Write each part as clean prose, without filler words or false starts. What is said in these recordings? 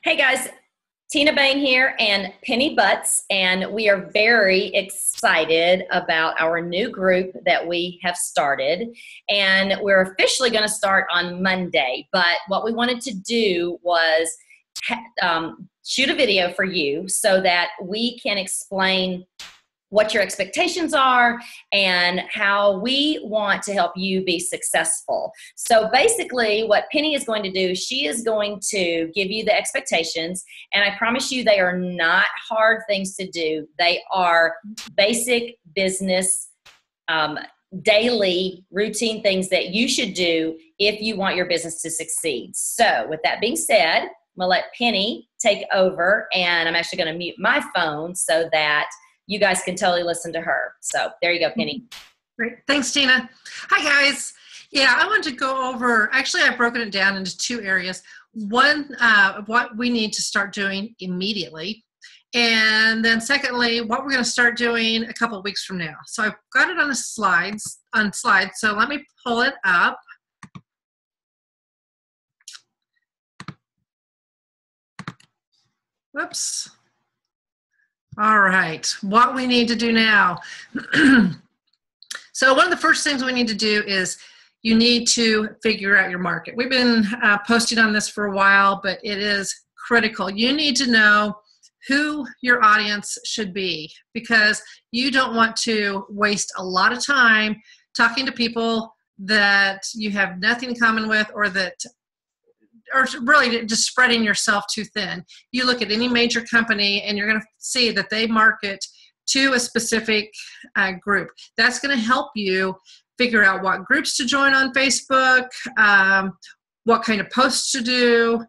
Hey guys, Tina Bain here and Penny Butts, and we are very excited about our new group that we have started. And we're officially going to start on Monday, but what we wanted to do was shoot a video for you so that we can explain what your expectations are and how we want to help you be successful. So basically what Penny is going to do, she is going to give you the expectations, and I promise you they are not hard things to do. They are basic business, daily routine things that you should do if you want your business to succeed. So with that being said, I'm gonna let Penny take over, and I'm actually gonna mute my phone so that you guys can totally listen to her. So there you go, Penny. Great. Thanks, Tina. Hi, guys. Yeah, I want to go over, actually, I've broken it down into two areas. One, what we need to start doing immediately. And then secondly, what we're going to start doing a couple of weeks from now. So I've got it on slides. So let me pull it up. Whoops. All right, what we need to do now. So one of the first things we need to do is you need to figure out your market. We've been posting on this for a while, but it is critical. You need to know who your audience should be, because you don't want to waste a lot of time talking to people that you have nothing in common with, or really just spreading yourself too thin. You look at any major company and you're going to see that they market to a specific group. That's going to help you figure out what groups to join on Facebook, what kind of posts to do,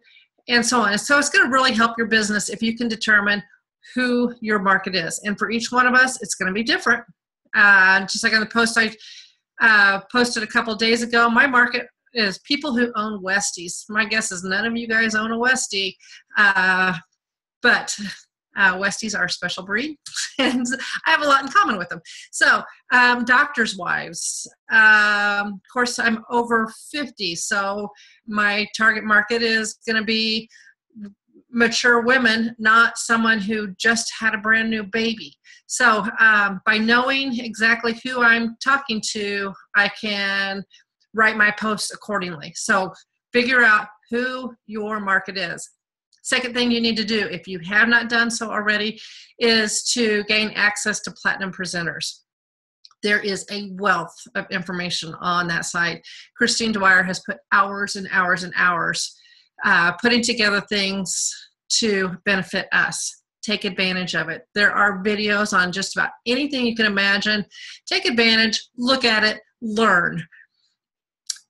and so on. So it's going to really help your business if you can determine who your market is. And for each one of us, it's going to be different. Just like on the post I posted a couple of days ago, my market is people who own Westies. My guess is none of you guys own a Westie, but Westies are a special breed, and I have a lot in common with them. So doctors' wives. Of course, I'm over 50, so my target market is going to be mature women, not someone who just had a brand new baby. So by knowing exactly who I'm talking to, I can write my posts accordingly. So figure out who your market is. Second thing you need to do, if you have not done so already, is to gain access to platinum presenters. There is a wealth of information on that site. Christine Dwyer has put hours and hours and hours putting together things to benefit us. Take advantage of it. There are videos on just about anything you can imagine. Take advantage, look at it, learn.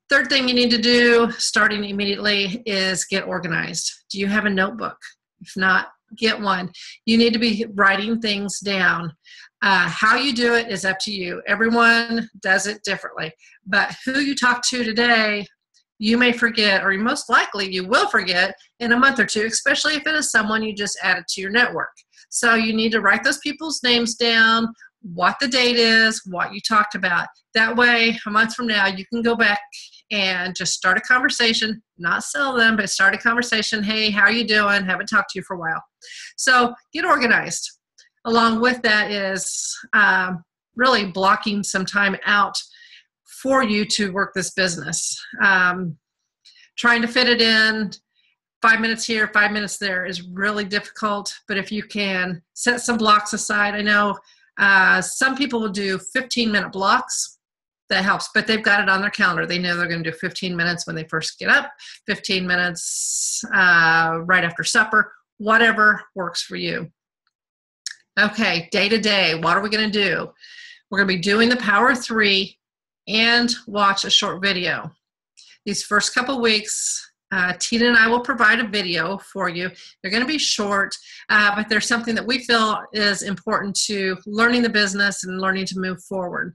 Third thing you need to do, starting immediately, is get organized. Do you have a notebook? If not, get one. You need to be writing things down. How you do it is up to you. Everyone does it differently. But who you talk to today, you may forget, or most likely you will forget in a month or two, especially if it is someone you just added to your network. So you need to write those people's names down, what the date is, what you talked about. That way, a month from now, you can go back and just start a conversation, not sell them, but start a conversation. Hey, how are you doing? Haven't talked to you for a while. So get organized. Along with that is really blocking some time out for you to work this business. Trying to fit it in 5 minutes here, 5 minutes there is really difficult, but if you can set some blocks aside, I know some people will do 15-minute blocks. That helps, but they've got it on their calendar. They know they're going to do 15 minutes when they first get up, 15 minutes right after supper, whatever works for you. Okay, day to day, what are we going to do? We're going to be doing the Power of 3 and watch a short video. These first couple weeks, Tina and I will provide a video for you. They're going to be short, but there's something that we feel is important to learning the business and learning to move forward.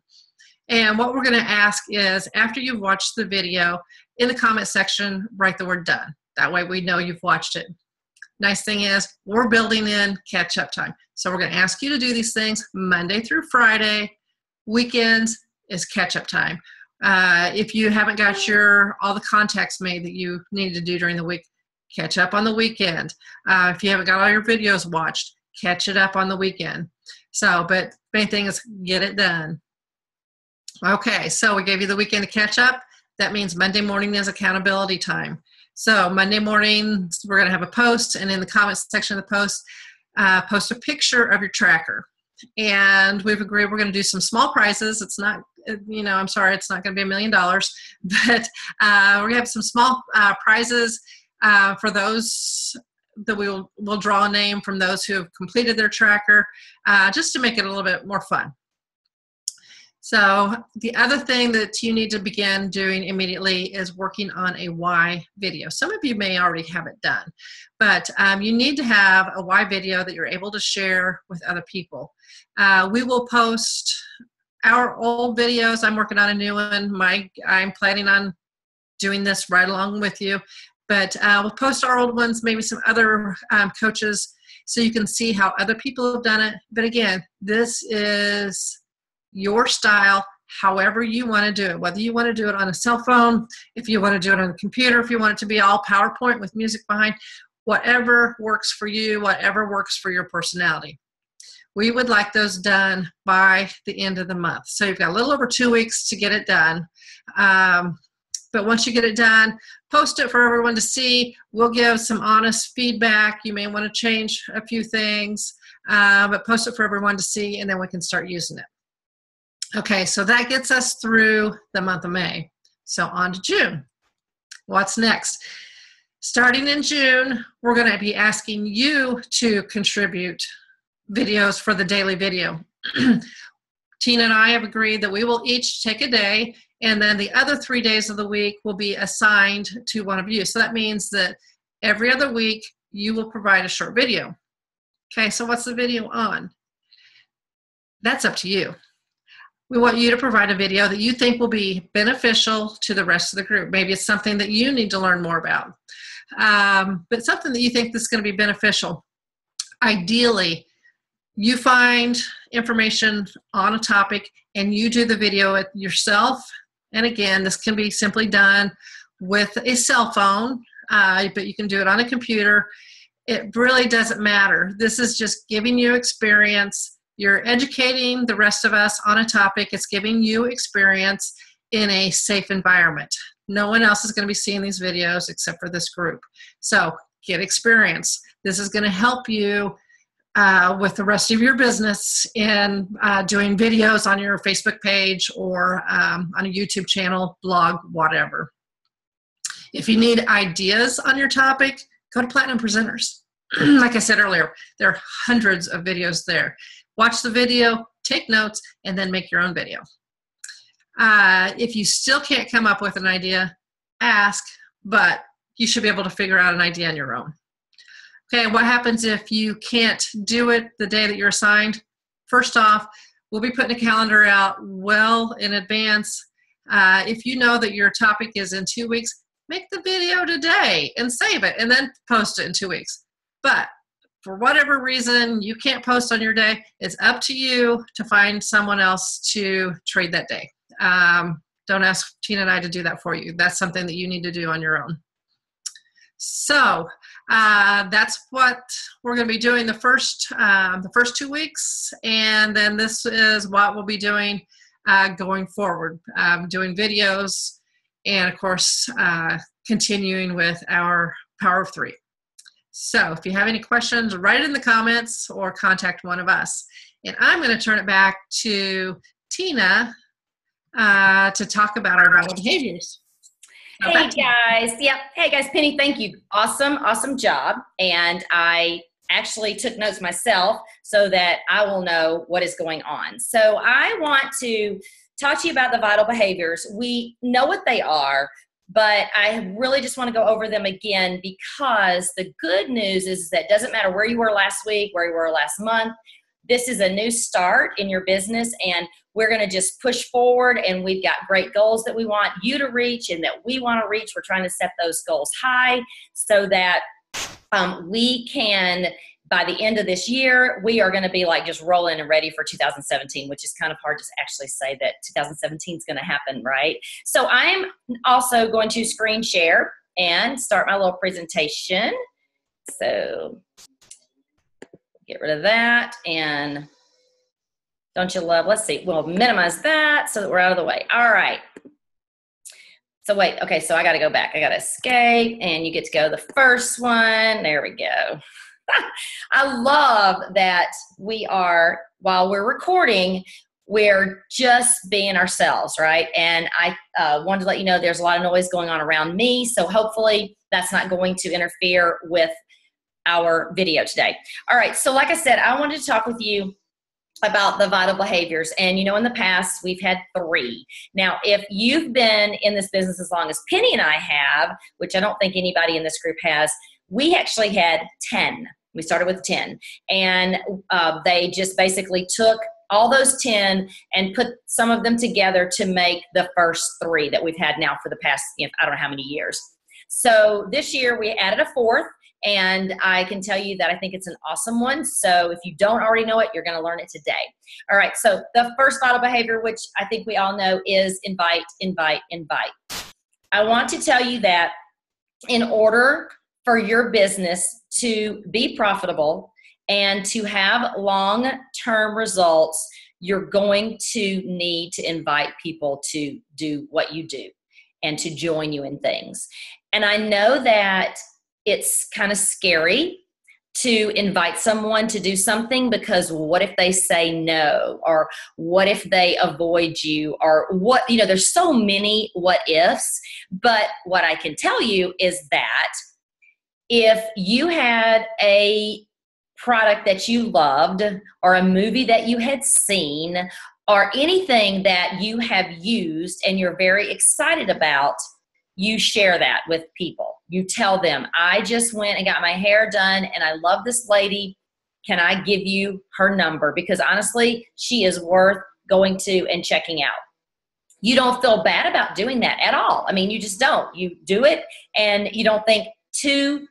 And what we're going to ask is, after you've watched the video, in the comment section, write the word done. That way we know you've watched it. Nice thing is, we're building in catch-up time. So we're going to ask you to do these things Monday through Friday. Weekends is catch-up time. If you haven't got all the contacts made that you need to do during the week, catch up on the weekend. If you haven't got all your videos watched, catch it up on the weekend. So, but main thing is get it done. Okay, so we gave you the weekend to catch up. That means Monday morning is accountability time. So Monday morning, we're going to have a post, and in the comments section of the post, post a picture of your tracker. And we've agreed we're going to do some small prizes. It's not, I'm sorry, it's not going to be $1 million, but we're going to have some small prizes for those that we'll draw a name from those who have completed their tracker, just to make it a little bit more fun. So the other thing that you need to begin doing immediately is working on a why video. Some of you may already have it done, but you need to have a why video that you're able to share with other people. We will post our old videos. I'm working on a new one. I'm planning on doing this right along with you, but we'll post our old ones, maybe some other coaches, so you can see how other people have done it. But again, this is your style, however you want to do it, whether you want to do it on a cell phone, if you want to do it on a computer, if you want it to be all PowerPoint with music behind, whatever works for you, whatever works for your personality. We would like those done by the end of the month. So you've got a little over 2 weeks to get it done. But once you get it done, post it for everyone to see. We'll give some honest feedback. You may want to change a few things, but post it for everyone to see, and then we can start using it. Okay, so that gets us through the month of May. So on to June. What's next? Starting in June, we're going to be asking you to contribute videos for the daily video. Tina and I have agreed that we will each take a day, and then the other 3 days of the week will be assigned to one of you. So that means that every other week you will provide a short video. Okay, so what's the video on? That's up to you. We want you to provide a video that you think will be beneficial to the rest of the group. Maybe it's something that you need to learn more about, but something that you think is going to be beneficial. Ideally, you find information on a topic and you do the video it yourself. And again, this can be simply done with a cell phone, but you can do it on a computer. It really doesn't matter. This is just giving you experience. You're educating the rest of us on a topic. It's giving you experience in a safe environment. No one else is going to be seeing these videos except for this group. So get experience. This is going to help you with the rest of your business in doing videos on your Facebook page or on a YouTube channel, blog, whatever. If you need ideas on your topic, go to Platinum Presenters. Like I said earlier, there are hundreds of videos there. Watch the video, take notes, and then make your own video. If you still can't come up with an idea, ask, but you should be able to figure out an idea on your own. Okay, what happens if you can't do it the day that you're assigned? First off, we'll be putting a calendar out well in advance. If you know that your topic is in 2 weeks, make the video today and save it and then post it in 2 weeks. But for whatever reason you can't post on your day, it's up to you to find someone else to trade that day. Don't ask Tina and I to do that for you. That's something that you need to do on your own. So that's what we're going to be doing the first 2 weeks, and then this is what we'll be doing going forward, doing videos, and of course continuing with our Power of 3. So if you have any questions, write it in the comments or contact one of us. And I'm going to turn it back to Tina to talk about our vital behaviors. Hey guys. Yep. Hey guys, Penny, thank you. Awesome job. And I actually took notes myself so that I will know what is going on. So I want to talk to you about the vital behaviors. We know what they are, but I really just want to go over them again, because the good news is that it doesn't matter where you were last week, where you were last month. This is a new start in your business, and we're going to just push forward, and we've got great goals that we want you to reach and that we want to reach. We're trying to set those goals high so that we can, by the end of this year, we are going to be like just rolling and ready for 2017, which is kind of hard to actually say that 2017 is going to happen, right? So I'm also going to screen share and start my little presentation. So get rid of that, and don't you love, let's see, we'll minimize that so that we're out of the way. All right. So wait, okay, so I got to go back. I got to escape, and you get to go to the first one. There we go. I love that we are, while we're recording, we're just being ourselves, right? And I wanted to let you know there's a lot of noise going on around me, so hopefully that's not going to interfere with our video today. All right, so like I said, I wanted to talk with you about the vital behaviors. And you know, in the past, we've had 3. Now, if you've been in this business as long as Penny and I have, which I don't think anybody in this group has, we actually had 10. We started with 10. And they just basically took all those 10 and put some of them together to make the first 3 that we've had now for the past, I don't know how many years. So this year we added a 4th. And I can tell you that I think it's an awesome one. So if you don't already know it, you're going to learn it today. All right. So the first vital behavior, which I think we all know, is invite, invite, invite. I want to tell you that in order for your business to be profitable and to have long-term results, you're going to need to invite people to do what you do and to join you in things. And I know that it's kind of scary to invite someone to do something, because what if they say no, or what if they avoid you, or what, there's so many what ifs. But what I can tell you is that if you had a product that you loved, or a movie that you had seen, or anything that you have used and you're very excited about, you share that with people. You tell them, I just went and got my hair done and I love this lady. Can I give you her number? Because honestly, she is worth going to and checking out. You don't feel bad about doing that at all. I mean, you just don't. You do it and you don't think 2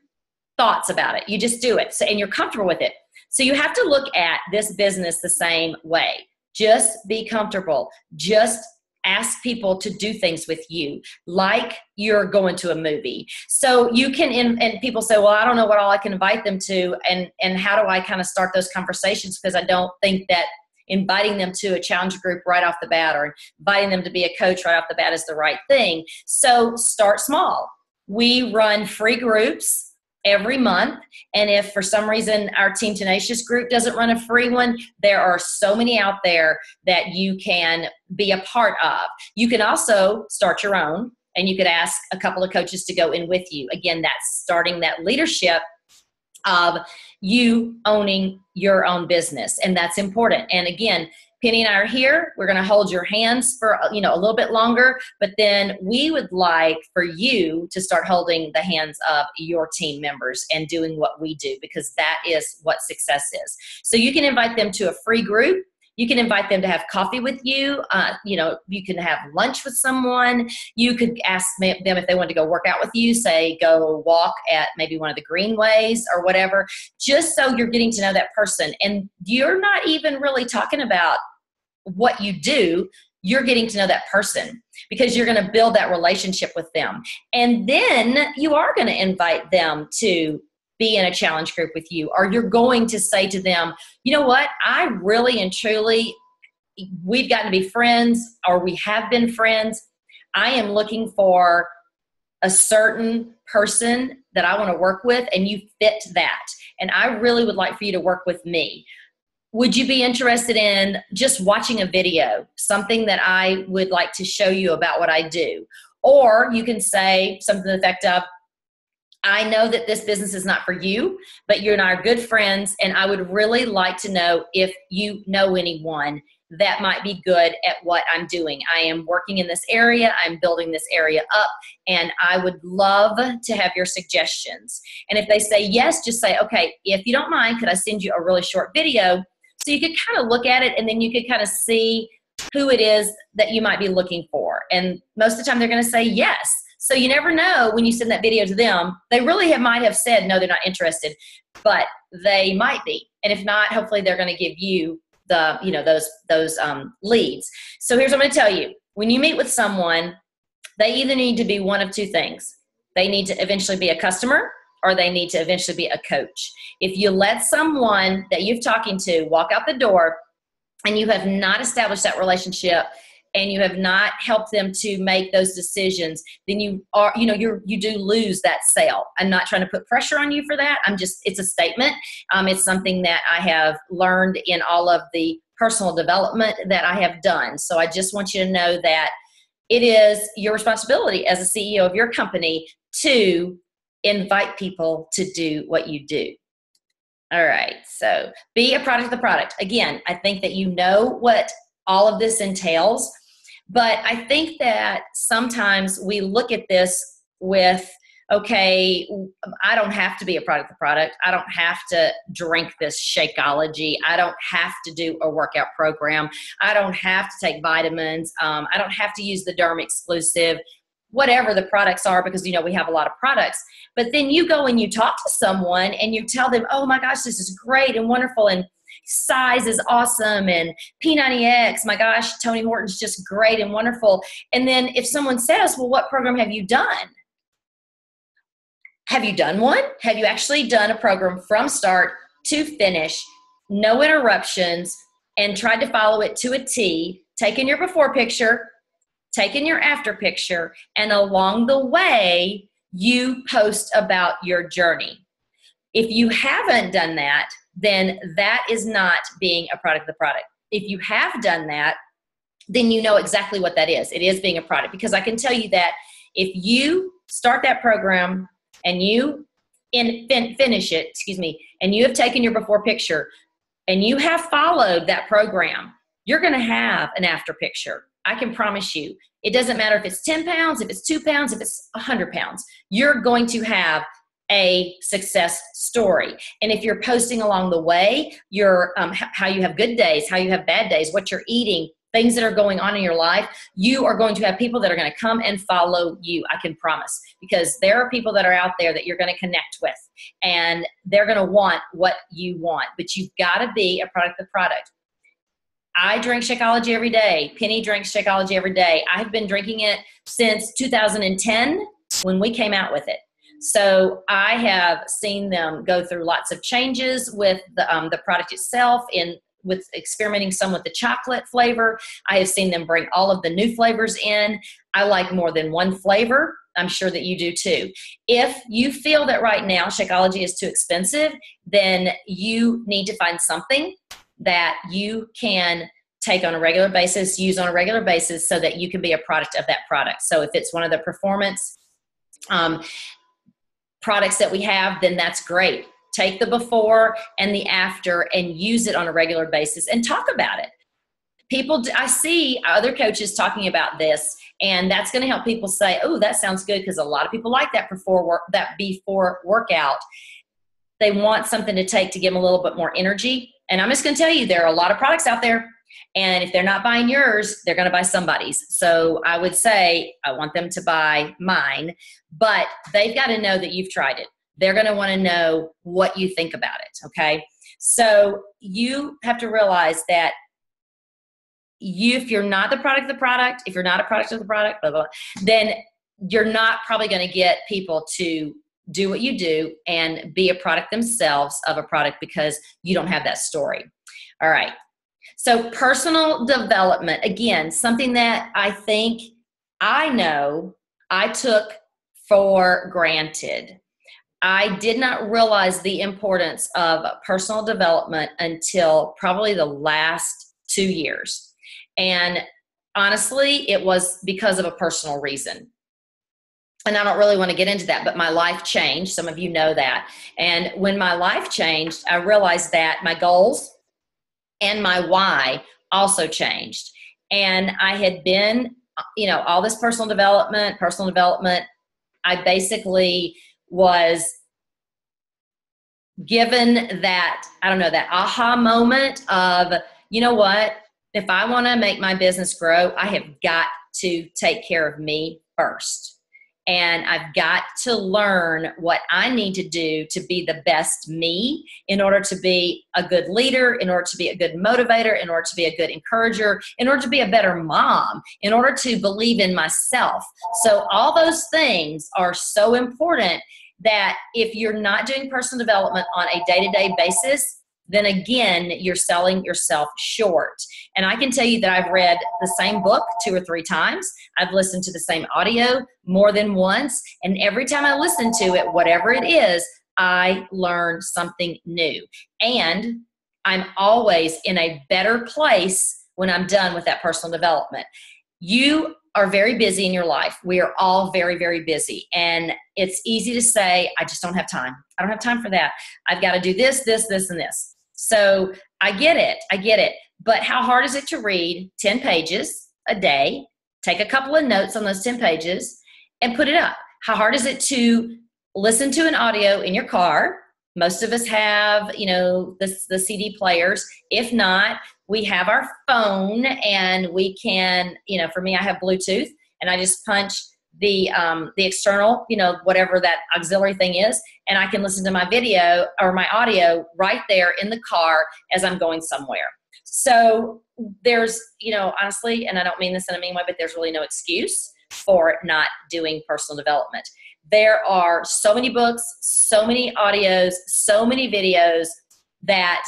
thoughts about it. You just do it. So, and you're comfortable with it. So you have to look at this business the same way. Just be comfortable. Just ask people to do things with you like you're going to a movie. So you can, and people say, well, I don't know what all I can invite them to, and how do I kind of start those conversations? Because I don't think that inviting them to a challenge group right off the bat, or inviting them to be a coach right off the bat, is the right thing. So start small. We run free groups every month. And if for some reason our Team Tenacious group doesn't run a free one, there are so many out there that you can be a part of. You can also start your own, and you could ask a couple of coaches to go in with you. Again, that's starting that leadership of you owning your own business. And that's important. And again, Penny and I are here. We're going to hold your hands for, a little bit longer, but then we would like for you to start holding the hands of your team members and doing what we do, because that is what success is. So you can invite them to a free group. You can invite them to have coffee with you. You can have lunch with someone. You could ask them if they want to go work out with you, say go walk at maybe one of the greenways or whatever, just so you're getting to know that person. And you're not even really talking about what you do. You're getting to know that person, because you're going to build that relationship with them. And then you are going to invite them to be in a challenge group with you, or you're going to say to them, you know what, I really and truly, we've gotten to be friends, or we have been friends. I am looking for a certain person that I want to work with, and you fit that. And I really would like for you to work with me. Would you be interested in just watching a video, something that I would like to show you about what I do? Or you can say something to the effect of, I know that this business is not for you, but you and I are good friends, and I would really like to know if you know anyone that might be good at what I'm doing. I am working in this area. I'm building this area up, and I would love to have your suggestions. And if they say yes, just say, okay, if you don't mind, could I send you a really short video? So you could kind of look at it, and then you could kind of see who it is that you might be looking for. And most of the time they're going to say yes. So you never know when you send that video to them. They really might have said, no, they're not interested, but they might be. And if not, hopefully they're going to give you the, those leads. So here's what I'm going to tell you. When you meet with someone, they either need to be one of 2 things. they need to eventually be a customer, or they need to eventually be a coach. If you let someone that you've talking to walk out the door and you have not established that relationship and you have not helped them to make those decisions, then you do lose that sale. I'm not trying to put pressure on you for that. It's a statement. It's something that I have learned in all of the personal development that I have done. So I just want you to know that it is your responsibility as a CEO of your company to invite people to do what you do. All right, so be a product of the product. Again, I think that you know what all of this entails, but I think that sometimes we look at this with, okay, I don't have to be a product of the product. I don't have to drink this Shakeology. I don't have to do a workout program. I don't have to take vitamins. I don't have to use the Derm exclusive, whatever the products are, because we have a lot of products. But then you go and you talk to someone and you tell them, oh my gosh, this is great and wonderful, and size is awesome, and P90X, my gosh, Tony Horton's just great and wonderful. And then if someone says, well, what program have you done? Have you done one? Have you actually done a program from start to finish, no interruptions, and tried to follow it to a T, taken your before picture, taken your after picture, and along the way, you post about your journey? If you haven't done that, then that is not being a product of the product. If you have done that, then you know exactly what that is. It is being a product, because I can tell you that if you start that program and you finish it, and you have taken your before picture and you have followed that program, you're going to have an after picture. I can promise you. It doesn't matter if it's 10 pounds, if it's 2 pounds, if it's 100 pounds. You're going to have a success story. And if you're posting along the way, how you have good days, how you have bad days, what you're eating, things that are going on in your life, you are going to have people that are going to come and follow you. I can promise, because there are people that are out there that you're going to connect with, and they're going to want what you want. But you've got to be a product of the product. I drink Shakeology every day. Penny drinks Shakeology every day. I've been drinking it since 2010 when we came out with it. So I have seen them go through lots of changes with the product itself, with experimenting some with the chocolate flavor. I have seen them bring all of the new flavors in. I like more than one flavor. I'm sure that you do too. If you feel that right now Shakeology is too expensive, then you need to find something that you can take on a regular basis, use on a regular basis, so that you can be a product of that product. So if it's one of the performance products that we have, then that's great. Take the before and the after and use it on a regular basis and talk about it. I see other coaches talking about this, and that's going to help people say, oh, that sounds good, because a lot of people like that before workout. They want something to take to give them a little bit more energy. And I'm just going to tell you, there are a lot of products out there, and if they're not buying yours, they're going to buy somebody's. So I would say I want them to buy mine, but they've got to know that you've tried it. They're going to want to know what you think about it, okay? So you have to realize that if you're not the product of the product, if you're not a product of the product, blah, blah, blah, then you're not probably going to get people to do what you do and be a product themselves of a product, because you don't have that story. All right. So personal development, again, something that I think I know I took for granted. I did not realize the importance of personal development until probably the last 2 years. And honestly, it was because of a personal reason. And I don't really want to get into that, but my life changed. Some of you know that. And when my life changed, I realized that my goals and my why also changed. And I had been, all this personal development. I basically was given that, that aha moment of, you know what, if I want to make my business grow, I have got to take care of me first. and I've got to learn what I need to do to be the best me in order to be a good leader, in order to be a good motivator, in order to be a good encourager, in order to be a better mom, in order to believe in myself. So all those things are so important that if you're not doing personal development on a day-to-day basis, then again, you're selling yourself short. And I can tell you that I've read the same book 2 or 3 times. I've listened to the same audio more than once. And every time I listen to it, whatever it is, I learn something new. And I'm always in a better place when I'm done with that personal development. You are very busy in your life. We are all very, very busy. And it's easy to say, I just don't have time. I don't have time for that. I've got to do this, this, this, and this. So I get it. I get it. But how hard is it to read 10 pages a day, take a couple of notes on those 10 pages, and put it up? How hard is it to listen to an audio in your car? Most of us have, the CD players. If not, we have our phone, and we can, for me, I have Bluetooth, and I just punch the external, whatever that auxiliary thing is, and I can listen to my video or my audio right there in the car as I'm going somewhere. So there's, honestly, and I don't mean this in a mean way, but there's really no excuse for not doing personal development. There are so many books, so many audios, so many videos that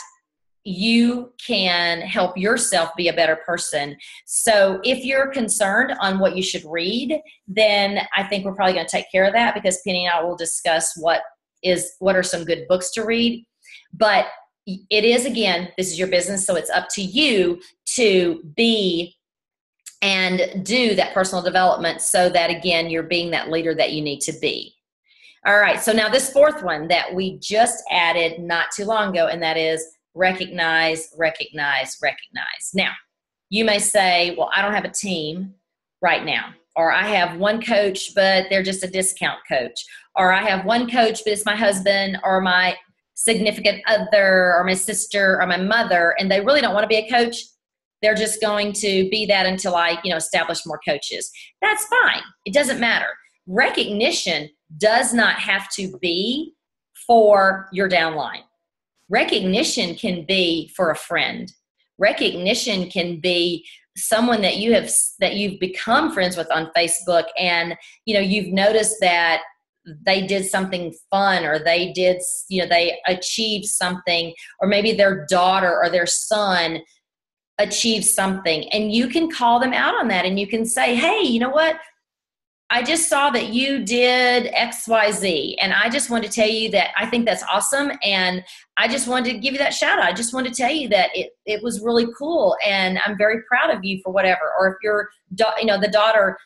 you can help yourself be a better person. So if you're concerned on what you should read, then I think we're probably going to take care of that, because Penny and I will discuss what are some good books to read. But it is, again, this is your business, so it's up to you to be and do that personal development so that, again, you're being that leader that you need to be. All right, so now this 4th one that we just added not too long ago, and that is recognize, recognize, recognize. Now, you may say, well, I don't have a team right now, or I have one coach, but they're just a discount coach, or I have one coach, but it's my husband or my significant other or my sister or my mother, and they really don't want to be a coach. They're just going to be that until I, establish more coaches. That's fine. It doesn't matter. Recognition does not have to be for your downline. Recognition can be for a friend. Recognition can be someone that you've become friends with on Facebook, and you've noticed that they did something fun, or they achieved something, or maybe their daughter or their son achieved something, and you can call them out on that, and you can say, hey, you know what? I just saw that you did XYZ, and I just want to tell you that I think that's awesome, and I just wanted to give you that shout out. I just wanted to tell you that it was really cool, and I'm very proud of you for whatever. Or if the daughter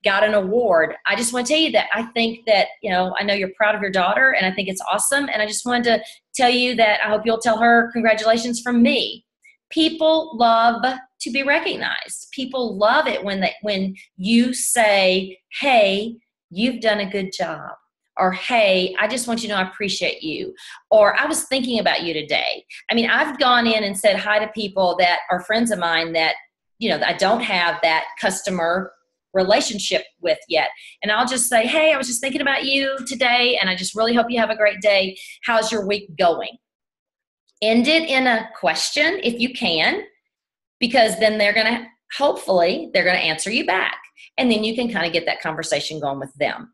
got an award, I just want to tell you that I think that, I know you're proud of your daughter, and I think it's awesome, and I just wanted to tell you that I hope you'll tell her congratulations from me. People love to be recognized. People love it when you say, hey, you've done a good job. Or, hey, I just want you to know I appreciate you. Or, I was thinking about you today. I mean, I've gone in and said hi to people that are friends of mine that, I don't have that customer relationship with yet. And I'll just say, hey, I was just thinking about you today, and I just really hope you have a great day. How's your week going? End it in a question if you can, because then hopefully they're going to answer you back. And then you can kind of get that conversation going with them.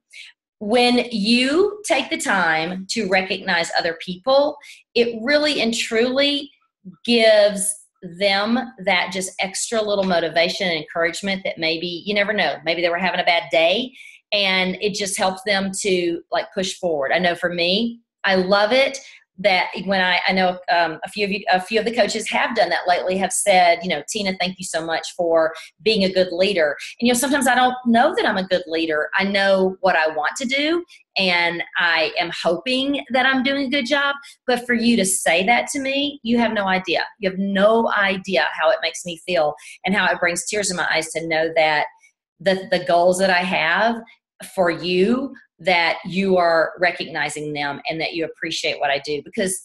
When you take the time to recognize other people, it really and truly gives them that just extra little motivation and encouragement that maybe, you never know, maybe they were having a bad day, and it just helps them to push forward. I know for me, I love it that when I know a few of the coaches have done that lately, have said, Tina, thank you so much for being a good leader. And, sometimes I don't know that I'm a good leader. I know what I want to do, and I am hoping that I'm doing a good job. But for you to say that to me, you have no idea. You have no idea how it makes me feel, and how it brings tears in my eyes to know that the goals that I have for you, that you are recognizing them and that you appreciate what I do, because,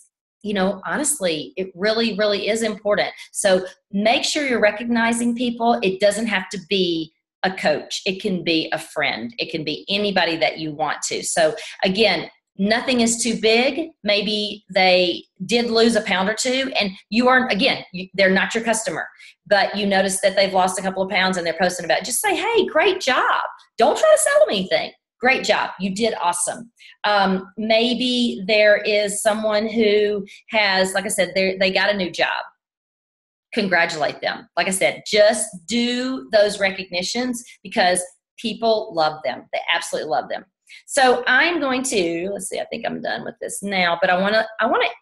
honestly, it really, really is important. So make sure you're recognizing people. It doesn't have to be a coach. It can be a friend. It can be anybody that you want to. So again, nothing is too big. Maybe they did lose a pound or two and you aren't, again, they're not your customer, but you notice that they've lost a couple of pounds and they're posting about it. Just say, hey, great job. Don't try to sell them anything. Great job. You did awesome. Maybe there is someone who has, like I said, they got a new job. Congratulate them. Like I said, just do those recognitions because people love them. They absolutely love them. So I'm going to, let's see, I think I'm done with this now, but I want to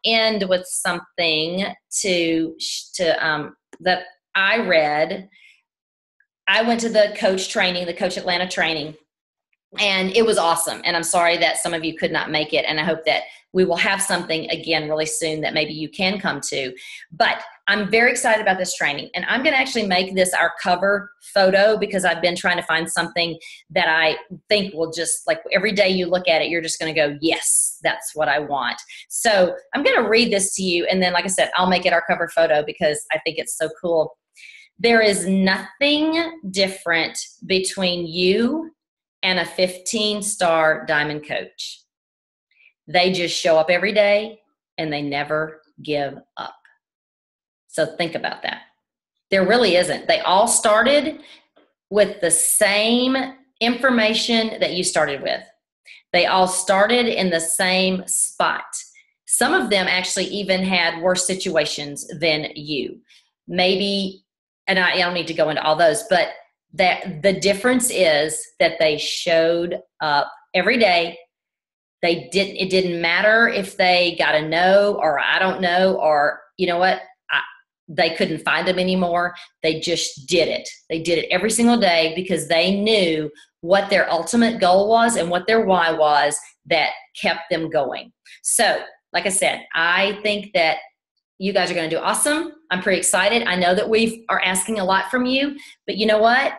end with something that I read. I went to the Coach Atlanta training, and it was awesome. And I'm sorry that some of you could not make it. And I hope that we will have something again really soon that maybe you can come to. But I'm very excited about this training. And I'm going to actually make this our cover photo because I've been trying to find something that I think will just, like, every day you look at it, you're just going to go, yes, that's what I want. So I'm going to read this to you. And then, like I said, I'll make it our cover photo because I think it's so cool. There is nothing different between you and a 15-star diamond coach. They just show up every day and they never give up. So think about that. There really isn't. They all started with the same information that you started with. They all started in the same spot. Some of them actually even had worse situations than you. Maybe, and I don't need to go into all those, but that the difference is that they showed up every day. It didn't matter if they got a no or I don't know, or you know what, they couldn't find them anymore. They just did it. They did it every single day because they knew what their ultimate goal was and what their why was that kept them going. So, like I said, I think that you guys are going to do awesome. I'm pretty excited. I know that we are asking a lot from you, but you know what?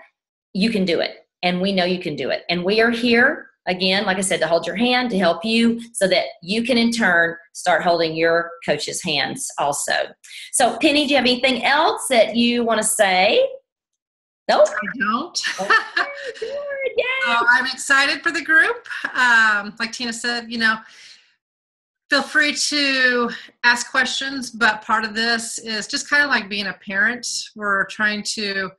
You can do it. And we know you can do it. And we are here, again, like I said, to hold your hand, to help you so that you can in turn start holding your coach's hands also. So Penny, do you have anything else that you want to say? Nope. I don't. Okay, good. Yay. I'm excited for the group. Like Tina said, feel free to ask questions, but part of this is just kind of like being a parent. We're trying to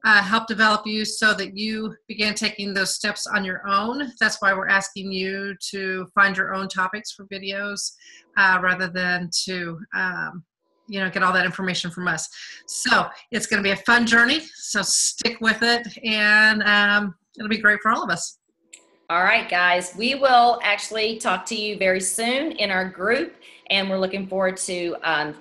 help develop you so that you begin taking those steps on your own. That's why we're asking you to find your own topics for videos rather than to get all that information from us. So it's going to be a fun journey. So stick with it, and it'll be great for all of us. All right, guys, we will actually talk to you very soon in our group, and we're looking forward to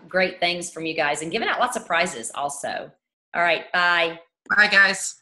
great things from you guys and giving out lots of prizes also. All right, bye. Bye, guys.